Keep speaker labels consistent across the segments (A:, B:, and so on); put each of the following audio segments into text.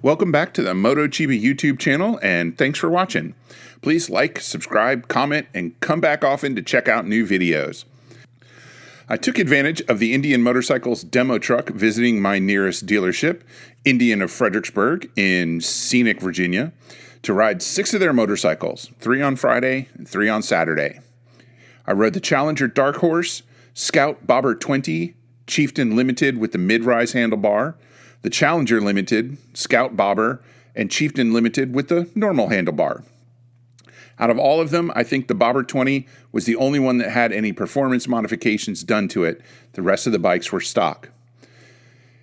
A: Welcome back to the Moto Chiba YouTube channel, and thanks for watching. Please like, subscribe, comment, and come back often to check out new videos. I took advantage of the Indian Motorcycles demo truck visiting my nearest dealership, Indian of Fredericksburg in scenic Virginia, to ride 6 of their motorcycles, 3 on Friday and 3 on Saturday. I rode the Challenger Dark Horse, Scout Bobber 20, Chieftain Limited with the mid-rise handlebar, the Challenger Limited, Scout Bobber, and Chieftain Limited with the normal handlebar. Out of all of them, I think the Bobber 20 was the only one that had any performance modifications done to it. The rest of the bikes were stock.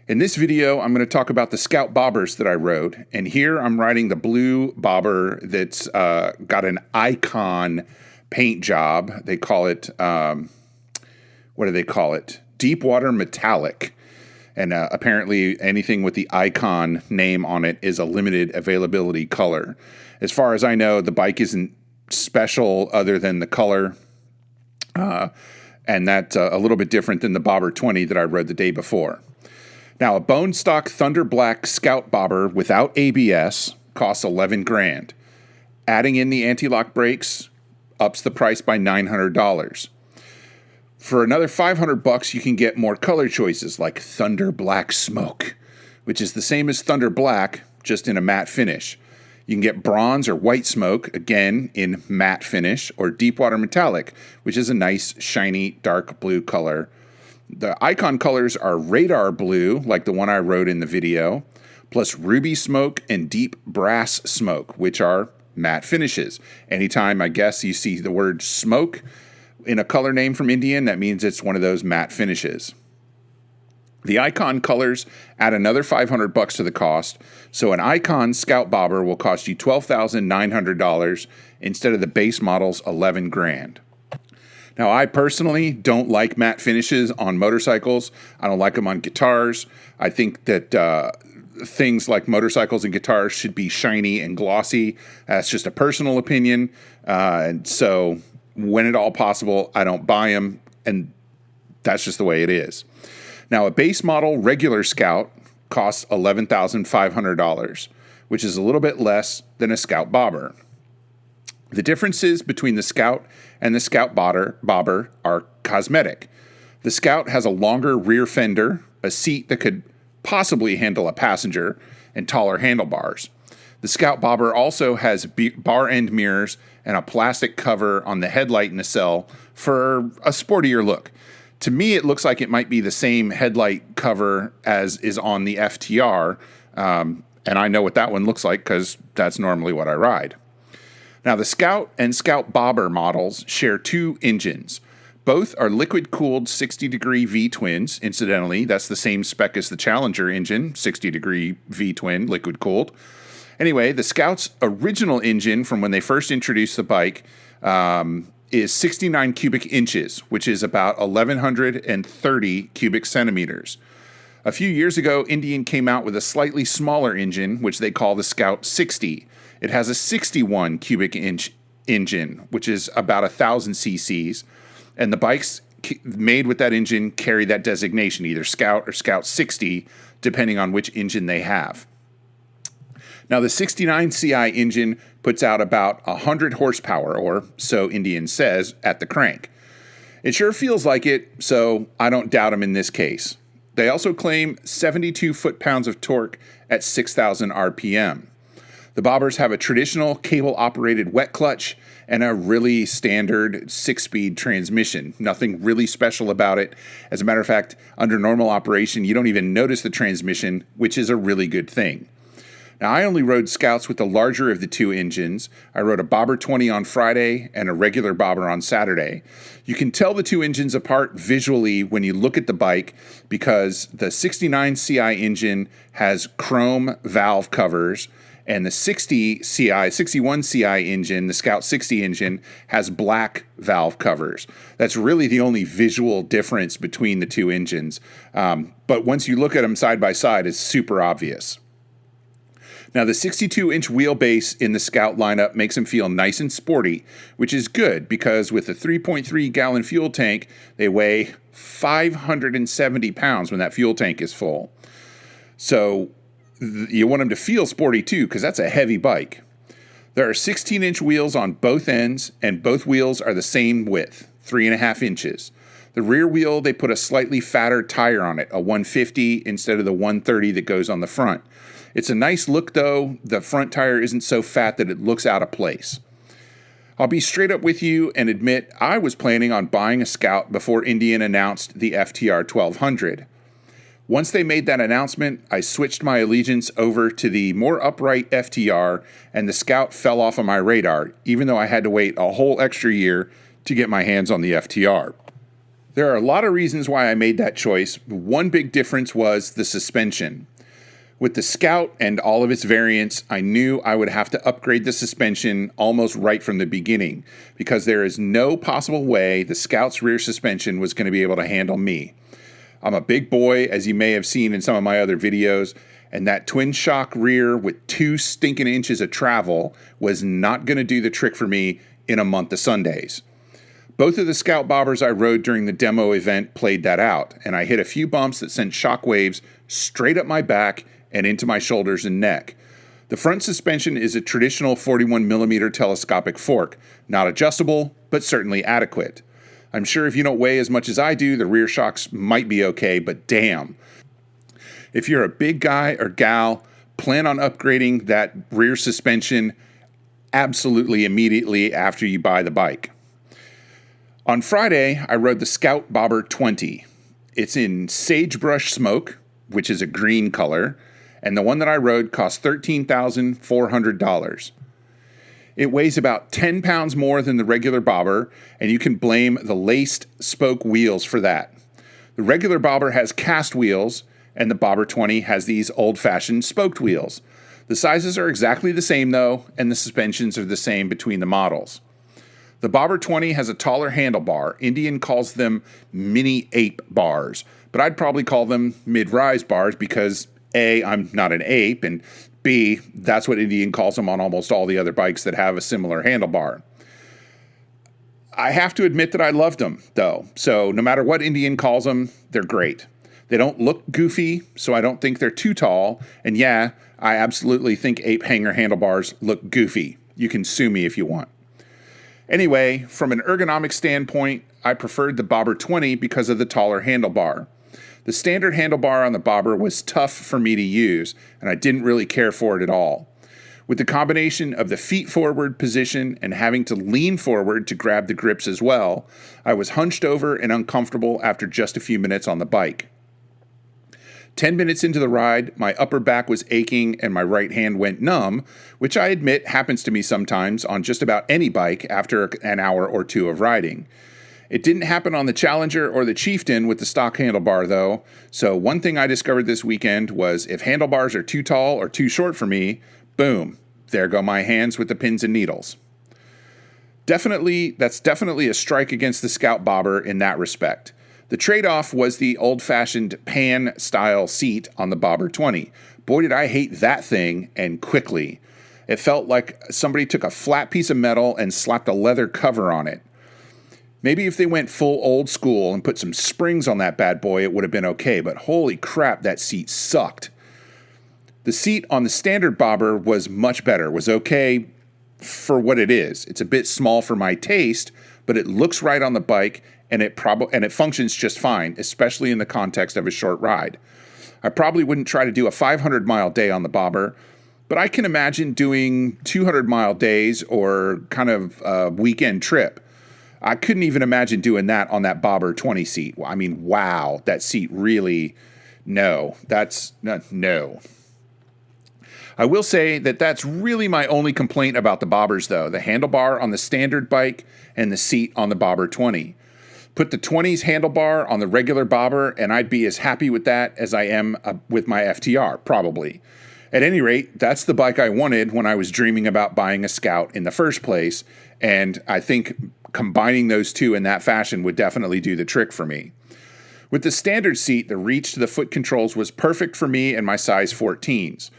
A: In this video, I'm going to talk about the Scout Bobbers that I rode, and here I'm riding the blue Bobber that's got an icon paint job. They call it, what do they call it? Deep Water Metallic. And apparently anything with the icon name on it is a limited availability color. As far as I know, the bike isn't special other than the color. And that's a little bit different than the Bobber 20 that I rode the day before. Now, a bone stock Thunder Black Scout Bobber without ABS costs $11,000. Adding in the anti-lock brakes ups the price by $900. For another $500, you can get more color choices like Thunder Black Smoke, which is the same as Thunder Black, just in a matte finish. You can get Bronze or White Smoke, again in matte finish, or Deepwater Metallic, which is a nice, shiny, dark blue color. The icon colors are Radar Blue, like the one I rode in the video, plus Ruby Smoke and Deep Brass Smoke, which are matte finishes. Anytime, I guess, you see the word smoke in a color name from Indian, that means it's one of those matte finishes. The icon colors add another $500 to the cost, so an icon Scout Bobber will cost you $12,900 instead of the base model's $11,000. Now, I personally don't like matte finishes on motorcycles. I don't like them on guitars. I think that things like motorcycles and guitars should be shiny and glossy. That's just a personal opinion, and so when at all possible, I don't buy them, and that's just the way it is. Now, a base model regular Scout costs $11,500, which is a little bit less than a Scout Bobber. The differences between the Scout and the Scout Bobber are cosmetic. The Scout has a longer rear fender, a seat that could possibly handle a passenger, and taller handlebars. The Scout Bobber also has bar end mirrors and a plastic cover on the headlight nacelle for a sportier look. To me, it looks like it might be the same headlight cover as is on the FTR, and I know what that one looks like because that's normally what I ride. Now, the Scout and Scout Bobber models share 2 engines. Both are liquid-cooled 60-degree V-twins. Incidentally, that's the same spec as the Challenger engine, 60-degree V-twin, liquid-cooled. Anyway, the Scout's original engine from when they first introduced the bike is 69 cubic inches, which is about 1,130 cubic centimeters. A few years ago, Indian came out with a slightly smaller engine, which they call the Scout 60. It has a 61 cubic inch engine, which is about 1,000 cc's, and the bikes made with that engine carry that designation, either Scout or Scout 60, depending on which engine they have. Now, the 69 CI engine puts out about 100 horsepower, or so Indian says, at the crank. It sure feels like it, so I don't doubt them in this case. They also claim 72 foot-pounds of torque at 6,000 RPM. The Bobbers have a traditional cable-operated wet clutch and a really standard 6-speed transmission. Nothing really special about it. As a matter of fact, under normal operation, you don't even notice the transmission, which is a really good thing. Now, I only rode Scouts with the larger of the 2 engines. I rode a Bobber 20 on Friday and a regular Bobber on Saturday. You can tell the 2 engines apart visually when you look at the bike because the 69 CI engine has chrome valve covers, and the 61 CI engine, the Scout 60 engine, has black valve covers. That's really the only visual difference between the 2 engines. But once you look at them side by side, it's super obvious. Now, the 62-inch wheelbase in the Scout lineup makes them feel nice and sporty, which is good because with a 3.3-gallon fuel tank, they weigh 570 pounds when that fuel tank is full. So You want them to feel sporty too, because that's a heavy bike. There are 16-inch wheels on both ends, and both wheels are the same width, 3.5 inches. The rear wheel, they put a slightly fatter tire on it, a 150 instead of the 130 that goes on the front. It's a nice look though. The front tire isn't so fat that it looks out of place. I'll be straight up with you and admit I was planning on buying a Scout before Indian announced the FTR 1200. Once they made that announcement, I switched my allegiance over to the more upright FTR, and the Scout fell off of my radar, even though I had to wait a whole extra year to get my hands on the FTR. There are a lot of reasons why I made that choice. One big difference was the suspension. With the Scout and all of its variants, I knew I would have to upgrade the suspension almost right from the beginning, because there is no possible way the Scout's rear suspension was going to be able to handle me. I'm a big boy, as you may have seen in some of my other videos, and that twin shock rear with 2 stinking inches of travel was not going to do the trick for me in a month of Sundays. Both of the Scout bobbers I rode during the demo event played that out, and I hit a few bumps that sent shock waves straight up my back and into my shoulders and neck. The front suspension is a traditional 41mm telescopic fork, not adjustable, but certainly adequate. I'm sure if you don't weigh as much as I do, the rear shocks might be okay, but damn. If you're a big guy or gal, plan on upgrading that rear suspension absolutely immediately after you buy the bike. On Friday, I rode the Scout Bobber 20. It's in sagebrush smoke, which is a green color, and the one that I rode cost $13,400. It weighs about 10 pounds more than the regular bobber, and you can blame the laced spoke wheels for that. The regular bobber has cast wheels, and the Bobber 20 has these old-fashioned spoked wheels. The sizes are exactly the same though, and the suspensions are the same between the models. The Bobber 20 has a taller handlebar. Indian calls them mini ape bars, but I'd probably call them mid-rise bars because A, I'm not an ape, and B, that's what Indian calls them on almost all the other bikes that have a similar handlebar. I have to admit that I loved them, though, so no matter what Indian calls them, they're great. They don't look goofy, so I don't think they're too tall, and yeah, I absolutely think ape hanger handlebars look goofy. You can sue me if you want. Anyway, from an ergonomic standpoint, I preferred the Bobber 20 because of the taller handlebar. The standard handlebar on the bobber was tough for me to use, and I didn't really care for it at all. With the combination of the feet forward position and having to lean forward to grab the grips as well, I was hunched over and uncomfortable after just a few minutes on the bike. 10 minutes into the ride, my upper back was aching and my right hand went numb, which I admit happens to me sometimes on just about any bike after an hour or two of riding. It didn't happen on the Challenger or the Chieftain with the stock handlebar though, so one thing I discovered this weekend was if handlebars are too tall or too short for me, boom, there go my hands with the pins and needles. That's definitely a strike against the Scout Bobber in that respect. The trade-off was the old-fashioned pan-style seat on the Bobber 20. Boy, did I hate that thing, and quickly. It felt like somebody took a flat piece of metal and slapped a leather cover on it. Maybe if they went full old school and put some springs on that bad boy, it would have been okay, but holy crap, that seat sucked. The seat on the standard bobber was much better, was okay for what it is. It's a bit small for my taste, but it looks right on the bike, and it functions just fine, especially in the context of a short ride. I probably wouldn't try to do a 500-mile day on the bobber, but I can imagine doing 200-mile days or kind of a weekend trip. I couldn't even imagine doing that on that Bobber 20 seat. I mean, wow, that seat really, no. I will say that that's really my only complaint about the bobbers, though. The handlebar on the standard bike and the seat on the Bobber 20. Put the 20's handlebar on the regular bobber, and I'd be as happy with that as I am with my FTR, probably. At any rate, that's the bike I wanted when I was dreaming about buying a Scout in the first place, and I think combining those two in that fashion would definitely do the trick for me. With the standard seat, the reach to the foot controls was perfect for me and my size 14s.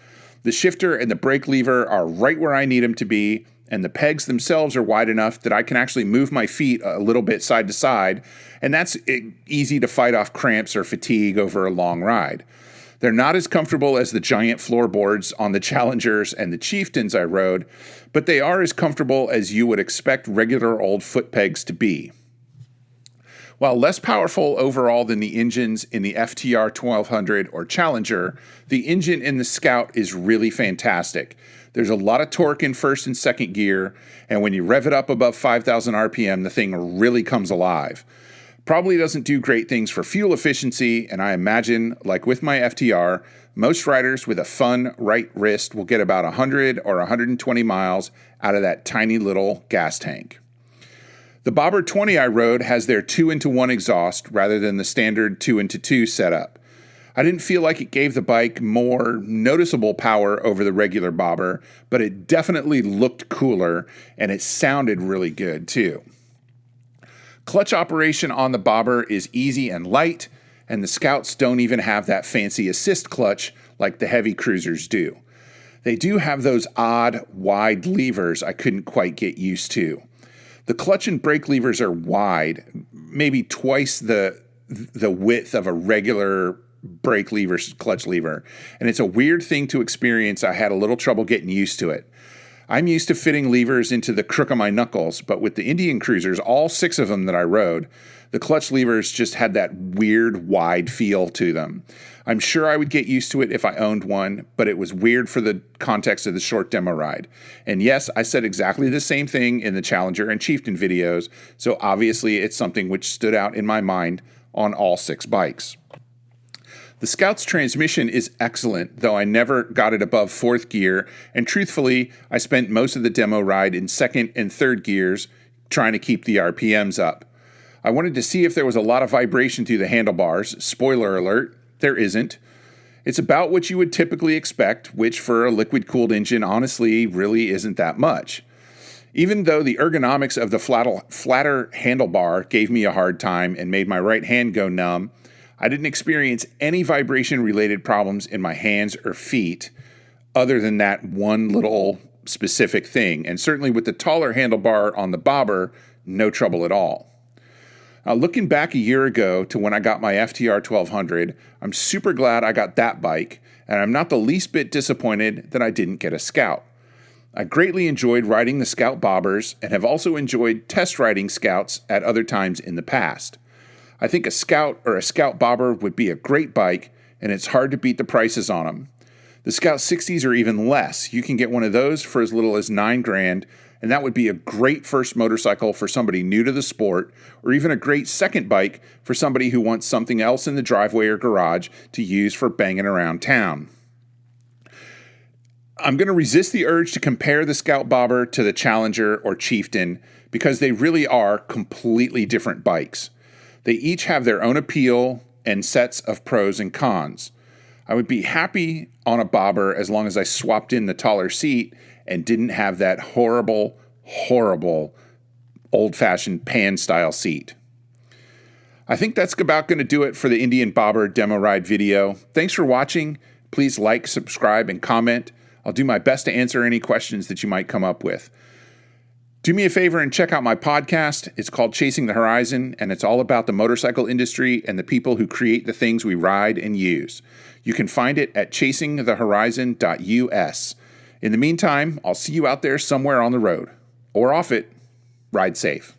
A: The shifter and the brake lever are right where I need them to be, and the pegs themselves are wide enough that I can actually move my feet a little bit side to side, and that's easy to fight off cramps or fatigue over a long ride. They're not as comfortable as the giant floorboards on the Challengers and the Chieftains I rode, but they are as comfortable as you would expect regular old foot pegs to be. While less powerful overall than the engines in the FTR 1200 or Challenger, the engine in the Scout is really fantastic. There's a lot of torque in first and second gear, and when you rev it up above 5,000 RPM, the thing really comes alive. Probably doesn't do great things for fuel efficiency, and I imagine, like with my FTR, most riders with a fun right wrist will get about 100 or 120 miles out of that tiny little gas tank. The Bobber 20 I rode has their 2-into-1 exhaust rather than the standard 2-into-2 setup. I didn't feel like it gave the bike more noticeable power over the regular Bobber, but it definitely looked cooler, and it sounded really good too. Clutch operation on the Bobber is easy and light, and the Scouts don't even have that fancy assist clutch like the heavy cruisers do. They do have those odd, wide levers I couldn't quite get used to. The clutch and brake levers are wide, maybe twice the width of a regular brake lever, clutch lever, and it's a weird thing to experience. I had a little trouble getting used to it. I'm used to fitting levers into the crook of my knuckles, but with the Indian Cruisers, all 6 of them that I rode, the clutch levers just had that weird, wide feel to them. I'm sure I would get used to it if I owned one, but it was weird for the context of the short demo ride. And yes, I said exactly the same thing in the Challenger and Chieftain videos, so obviously it's something which stood out in my mind on all 6 bikes. The Scout's transmission is excellent, though I never got it above 4th gear, and truthfully, I spent most of the demo ride in 2nd and 3rd gears trying to keep the RPMs up. I wanted to see if there was a lot of vibration through the handlebars. Spoiler alert, there isn't. It's about what you would typically expect, which for a liquid-cooled engine honestly really isn't that much. Even though the ergonomics of the flatter handlebar gave me a hard time and made my right hand go numb, I didn't experience any vibration-related problems in my hands or feet other than that one little specific thing. And certainly with the taller handlebar on the Bobber, no trouble at all. Now, looking back a year ago to when I got my FTR 1200, I'm super glad I got that bike, and I'm not the least bit disappointed that I didn't get a Scout. I greatly enjoyed riding the Scout Bobbers and have also enjoyed test riding Scouts at other times in the past. I think a Scout or a Scout Bobber would be a great bike, and it's hard to beat the prices on them. The Scout 60s are even less. You can get one of those for as little as $9,000, and that would be a great first motorcycle for somebody new to the sport, or even a great second bike for somebody who wants something else in the driveway or garage to use for banging around town. I'm going to resist the urge to compare the Scout Bobber to the Challenger or Chieftain because they really are completely different bikes. They each have their own appeal and sets of pros and cons. I would be happy on a Bobber as long as I swapped in the taller seat and didn't have that horrible, old-fashioned pan-style seat. I think that's about going to do it for the Indian Bobber demo ride video. Thanks for watching. Please like, subscribe, and comment. I'll do my best to answer any questions that you might come up with. Do me a favor and check out my podcast. It's called Chasing the Horizon, and it's all about the motorcycle industry and the people who create the things we ride and use. You can find it at chasingthehorizon.us. In the meantime, I'll see you out there somewhere on the road. Or off it. Ride safe.